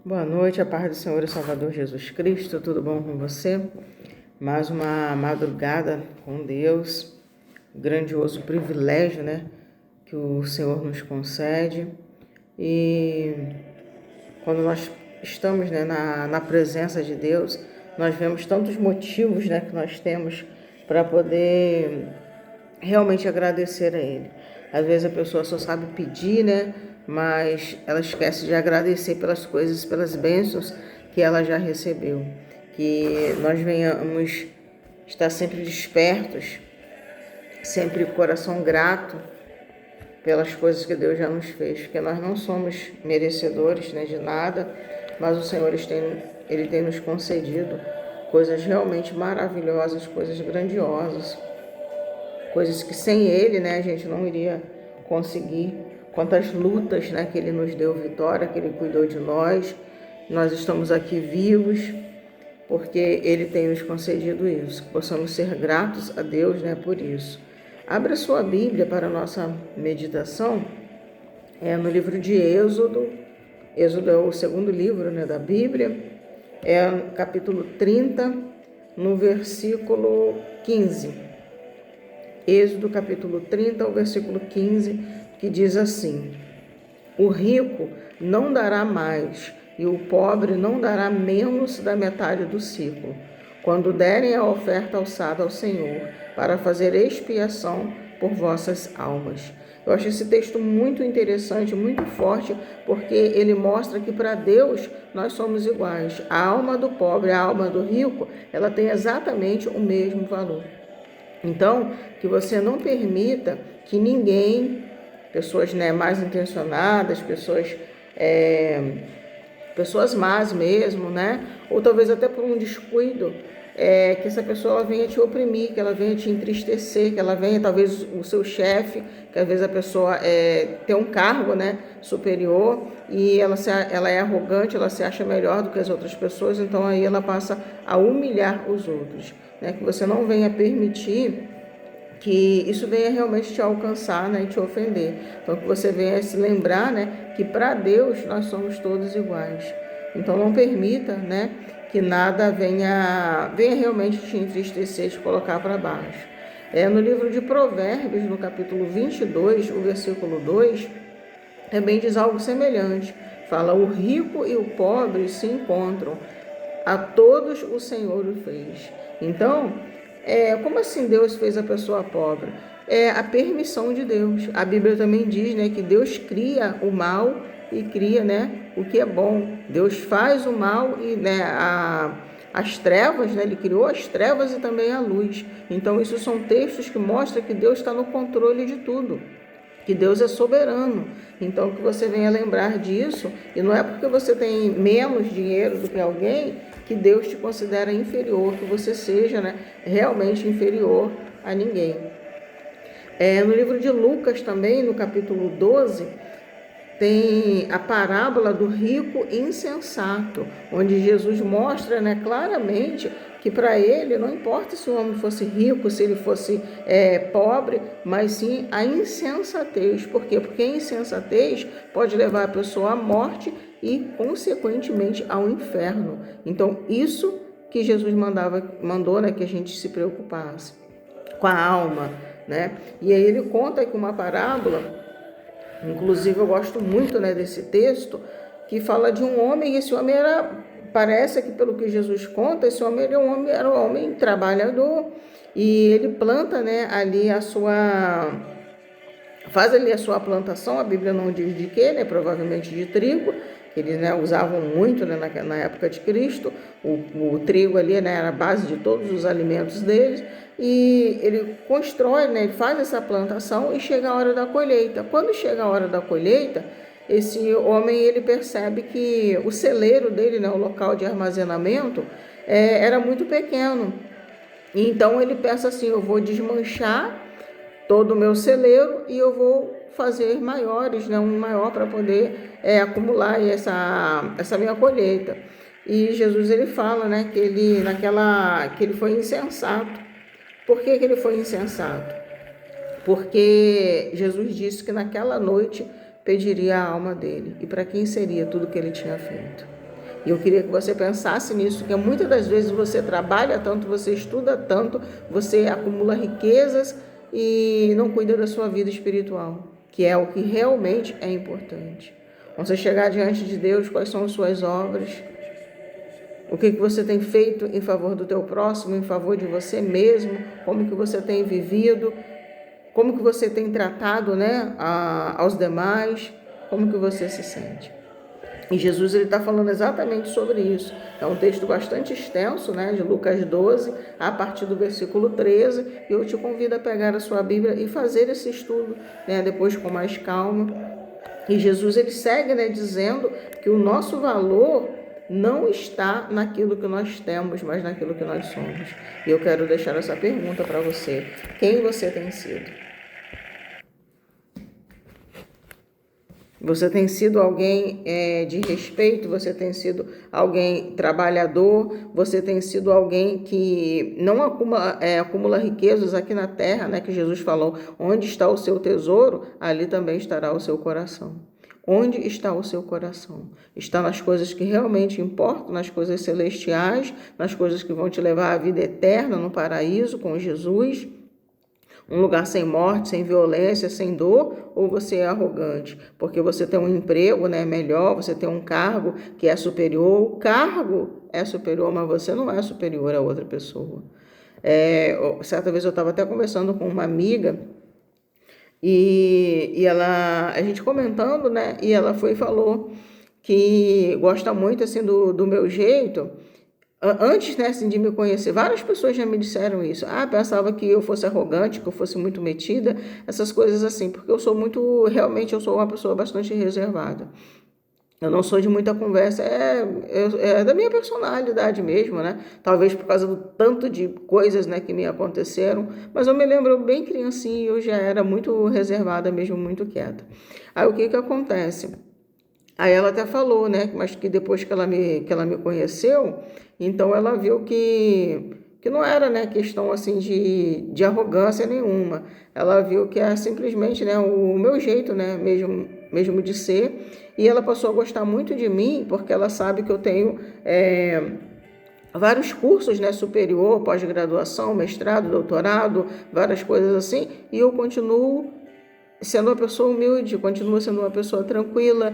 Boa noite, a paz do Senhor e Salvador Jesus Cristo, tudo bom com você? Mais uma madrugada com Deus, grandioso privilégio, que o Senhor nos concede. E quando nós estamos, na presença de Deus, nós vemos tantos motivos, que nós temos para poder realmente agradecer a Ele. Às vezes a pessoa só sabe pedir, mas ela esquece de agradecer pelas coisas, pelas bênçãos que ela já recebeu. Que nós venhamos estar sempre despertos, sempre com o coração grato pelas coisas que Deus já nos fez, porque nós não somos merecedores, de nada, mas o Senhor Ele tem nos concedido coisas realmente maravilhosas, coisas grandiosas, coisas que sem Ele, a gente não iria conseguir. Quantas lutas, que Ele nos deu vitória, que Ele cuidou de nós. Nós estamos aqui vivos porque Ele tem nos concedido isso. Que possamos ser gratos a Deus, por isso. Abra sua Bíblia para a nossa meditação. No livro de Êxodo. Êxodo é o segundo livro, da Bíblia. É no capítulo 30, no versículo 15. Êxodo capítulo 30, o versículo 15, que diz assim: o rico não dará mais, e o pobre não dará menos da metade do ciclo, quando derem a oferta alçada ao Senhor, para fazer expiação por vossas almas. Eu acho esse texto muito interessante, muito forte, porque ele mostra que para Deus nós somos iguais. A alma do pobre, a alma do rico, ela tem exatamente o mesmo valor. Então, que você não permita que ninguém, pessoas mais intencionadas, pessoas más mesmo, ou talvez até por um descuido, que essa pessoa venha te oprimir, que ela venha te entristecer, que ela venha, talvez o seu chefe, que às vezes a pessoa tem um cargo, superior, e ela é arrogante, ela se acha melhor do que as outras pessoas, então aí ela passa a humilhar os outros. Que você não venha permitir que isso venha realmente te alcançar, e te ofender. Então que você venha se lembrar, que para Deus nós somos todos iguais. Então não permita, que nada venha realmente te entristecer, te colocar para baixo. No livro de Provérbios, no capítulo 22, o versículo 2, também diz algo semelhante. Fala: o rico e o pobre se encontram, a todos o Senhor o fez. Então, como assim Deus fez a pessoa pobre? É a permissão de Deus. A Bíblia também diz, que Deus cria o mal e cria, o que é bom. Deus faz o mal e as trevas, Ele criou as trevas e também a luz. Então, isso são textos que mostram que Deus está no controle de tudo, que Deus é soberano. Então, que você venha lembrar disso, e não é porque você tem menos dinheiro do que alguém que Deus te considera inferior, que você seja, realmente inferior a ninguém. No livro de Lucas também, no capítulo 12, tem a parábola do rico insensato, onde Jesus mostra, claramente que para ele não importa se o homem fosse rico, se ele fosse pobre, mas sim a insensatez. Por quê? Porque a insensatez pode levar a pessoa à morte e, consequentemente, ao inferno. Então, isso que Jesus mandou, que a gente se preocupasse com a alma, E aí ele conta aqui uma parábola, inclusive eu gosto muito, desse texto, que fala de um homem, e esse homem parece que pelo que Jesus conta, esse homem era um homem trabalhador, e ele planta, ali faz ali a sua plantação. A Bíblia não diz de quê, provavelmente de trigo, que eles usavam muito, na época de Cristo. O trigo ali, era a base de todos os alimentos deles, e ele constrói, ele faz essa plantação, e chega a hora da colheita. Quando chega a hora da colheita, esse homem ele percebe que o celeiro dele, o local de armazenamento, era muito pequeno. Então ele pensa assim: eu vou desmanchar todo o meu celeiro e eu vou fazer maiores, um maior, para poder acumular essa minha colheita. E Jesus ele fala, que ele foi insensato. Por que ele foi insensato? Porque Jesus disse que naquela noite pediria a alma dele. E para quem seria tudo que ele tinha feito? E eu queria que você pensasse nisso, que muitas das vezes você trabalha tanto, você estuda tanto, você acumula riquezas e não cuida da sua vida espiritual, que é o que realmente é importante. Quando você chegar diante de Deus, quais são as suas obras? O que você tem feito em favor do teu próximo, em favor de você mesmo? Como que você tem vivido? Como que você tem tratado, né, aos demais? Como que você se sente? E Jesus está falando exatamente sobre isso. É um texto bastante extenso, né, de Lucas 12, a partir do versículo 13. E eu te convido a pegar a sua Bíblia e fazer esse estudo, né, depois com mais calma. E Jesus ele segue, né, dizendo que o nosso valor não está naquilo que nós temos, mas naquilo que nós somos. E eu quero deixar essa pergunta para você. Quem você tem sido? Você tem sido alguém de respeito? Você tem sido alguém trabalhador? Você tem sido alguém que não acumula riquezas aqui na terra, né? Que Jesus falou, onde está o seu tesouro, ali também estará o seu coração. Onde está o seu coração? Está nas coisas que realmente importam, nas coisas celestiais, nas coisas que vão te levar à vida eterna, no paraíso com Jesus? Um lugar sem morte, sem violência, sem dor, ou você é arrogante? Porque você tem um emprego, né, melhor, você tem um cargo que é superior. O cargo é superior, mas você não é superior a outra pessoa. Certa vez eu estava até conversando com uma amiga e a gente comentando, né, e ela foi e falou que gosta muito assim do meu jeito. Antes, né, assim, de me conhecer, várias pessoas já me disseram isso. Pensava que eu fosse arrogante, que eu fosse muito metida, essas coisas assim, porque realmente eu sou uma pessoa bastante reservada. Eu não sou de muita conversa, é da minha personalidade mesmo, né? Talvez por causa do tanto de coisas, né, que me aconteceram, mas eu me lembro bem criancinha e eu já era muito reservada mesmo, muito quieta. Aí o que acontece? Aí ela até falou, né, mas que depois que ela me conheceu, então ela viu que não era, né, questão assim de arrogância nenhuma. Ela viu que é simplesmente, né, o meu jeito, né, mesmo de ser. E ela passou a gostar muito de mim, porque ela sabe que eu tenho vários cursos, né, superior, pós-graduação, mestrado, doutorado, várias coisas assim, e eu continuo sendo uma pessoa humilde, continua sendo uma pessoa tranquila,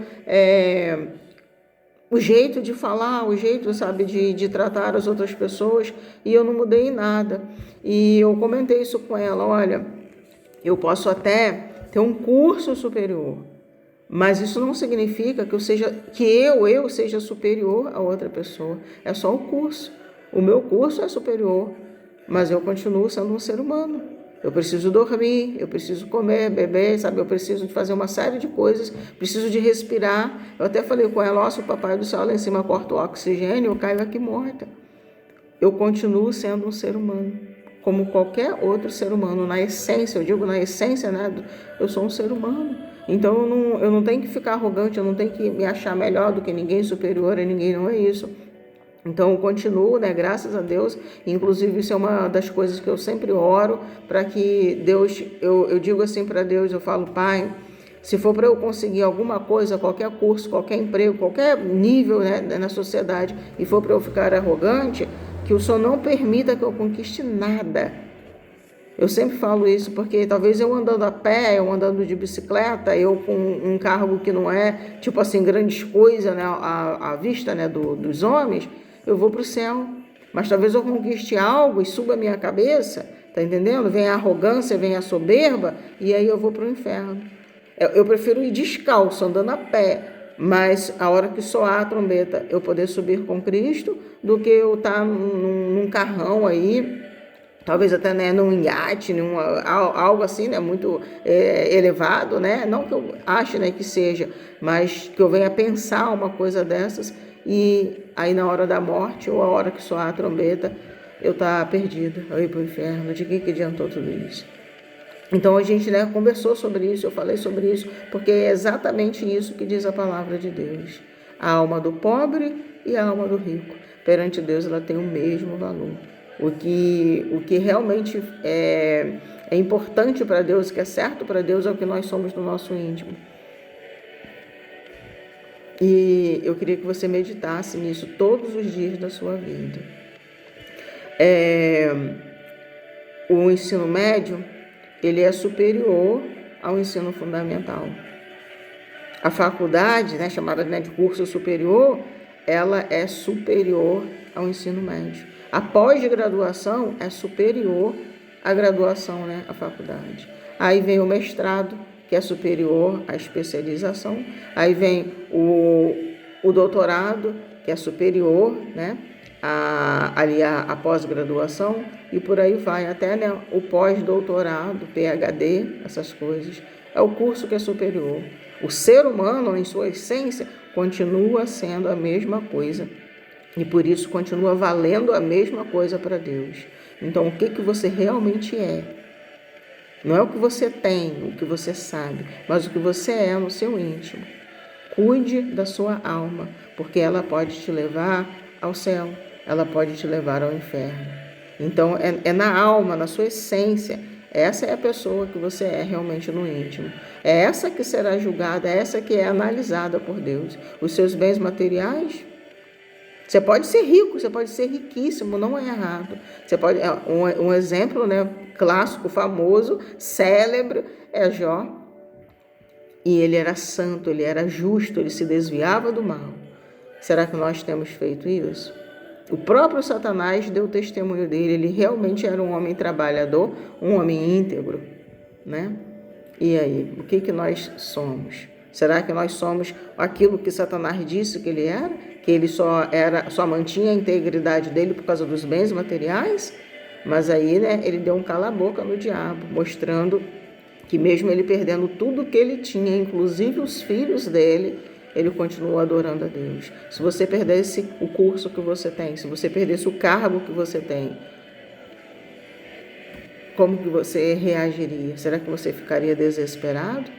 o jeito de falar, o jeito, sabe, de tratar as outras pessoas, e eu não mudei em nada. E eu comentei isso com ela, olha, eu posso até ter um curso superior, mas isso não significa que eu seja superior a outra pessoa. É só o curso. O meu curso é superior, mas eu continuo sendo um ser humano. Eu preciso dormir, eu preciso comer, beber, sabe? Eu preciso de fazer uma série de coisas, preciso de respirar. Eu até falei com ela, se o papai do céu lá em cima corta o oxigênio, eu caio aqui morta. Eu continuo sendo um ser humano, como qualquer outro ser humano. Na essência, eu digo na essência, né? Eu sou um ser humano. Então eu não tenho que ficar arrogante, eu não tenho que me achar melhor do que ninguém, superior a ninguém, não é isso. Então eu continuo, né, graças a Deus, inclusive isso é uma das coisas que eu sempre oro, para que Deus, eu digo assim para Deus, eu falo, Pai, se for para eu conseguir alguma coisa, qualquer curso, qualquer emprego, qualquer nível, né, na sociedade, e for para eu ficar arrogante, que o Senhor não permita que eu conquiste nada. Eu sempre falo isso porque talvez eu andando a pé, eu andando de bicicleta, eu com um cargo que não é, tipo assim, grandes coisas, né, à vista, né, dos homens, eu vou para o céu. Mas talvez eu conquiste algo e suba a minha cabeça, tá entendendo? Vem a arrogância, vem a soberba, e aí eu vou para o inferno. Eu prefiro ir descalço, andando a pé, mas a hora que soar a trombeta, eu poder subir com Cristo, do que eu estar num carrão aí, talvez até, né, num iate, algo assim, né, muito elevado, né? Não que eu ache, né, que seja, mas que eu venha pensar uma coisa dessas e aí na hora da morte ou a hora que soar a trombeta, eu estar perdida, eu ir para o inferno. De que adiantou tudo isso? Então a gente, né, conversou sobre isso, eu falei sobre isso, porque é exatamente isso que diz a palavra de Deus. A alma do pobre e a alma do rico, perante Deus, ela tem o mesmo valor. O que realmente é importante para Deus, o que é certo para Deus, é o que nós somos no nosso íntimo. E eu queria que você meditasse nisso todos os dias da sua vida. O ensino médio, ele é superior ao ensino fundamental. A faculdade, né, chamada de curso superior, ela é superior ao ensino médio. A pós-graduação é superior à graduação, né, à faculdade. Aí vem o mestrado, que é superior à especialização. Aí vem o doutorado, que é superior, né, a pós-graduação, e por aí vai até, né, o pós-doutorado, PhD, essas coisas. É o curso que é superior. O ser humano, em sua essência, continua sendo a mesma coisa e por isso continua valendo a mesma coisa para Deus. Então, o que você realmente é? Não é o que você tem, o que você sabe, mas o que você é no seu íntimo. Cuide da sua alma, porque ela pode te levar ao céu, ela pode te levar ao inferno. Então, é na alma, na sua essência. Essa é a pessoa que você é realmente no íntimo. É essa que será julgada, é essa que é analisada por Deus. Os seus bens materiais, você pode ser rico, você pode ser riquíssimo, não é errado. Você pode, um exemplo, né, clássico, famoso, célebre, é Jó. E ele era santo, ele era justo, ele se desviava do mal. Será que nós temos feito isso? O próprio Satanás deu testemunho dele, ele realmente era um homem trabalhador, um homem íntegro, né? E aí, o que nós somos? Será que nós somos aquilo que Satanás disse que ele era? Que ele só mantinha a integridade dele por causa dos bens materiais? Mas aí, né, ele deu um cala-boca no diabo, mostrando que mesmo ele perdendo tudo que ele tinha, inclusive os filhos dele, ele continua adorando a Deus. Se você perdesse o curso que você tem, se você perdesse o cargo que você tem, como que você reagiria? Será que você ficaria desesperado?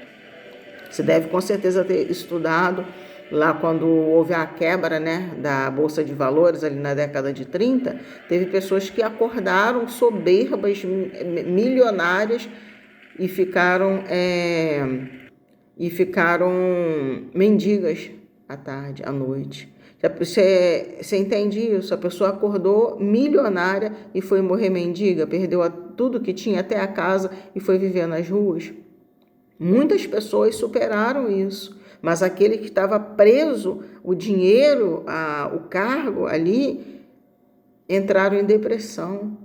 Você deve com certeza ter estudado lá quando houve a quebra, né, da Bolsa de Valores, ali na década de 30, teve pessoas que acordaram soberbas, milionárias, e ficaram mendigas à tarde, à noite. Você entende isso? A pessoa acordou milionária e foi morrer mendiga, perdeu tudo que tinha, até a casa, e foi viver nas ruas. Muitas pessoas superaram isso, mas aquele que estava preso, o dinheiro, o cargo ali, entraram em depressão.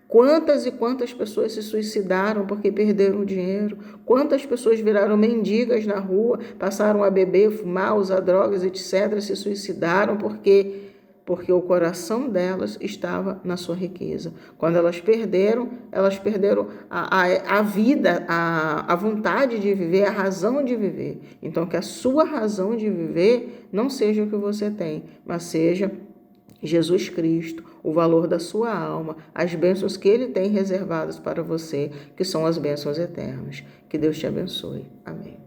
Quantas e quantas pessoas se suicidaram porque perderam o dinheiro? Quantas pessoas viraram mendigas na rua, passaram a beber, fumar, usar drogas, etc., se suicidaram porque o coração delas estava na sua riqueza. Quando elas perderam a vida, a vontade de viver, a razão de viver. Então, que a sua razão de viver não seja o que você tem, mas seja Jesus Cristo, o valor da sua alma, as bênçãos que Ele tem reservadas para você, que são as bênçãos eternas. Que Deus te abençoe. Amém.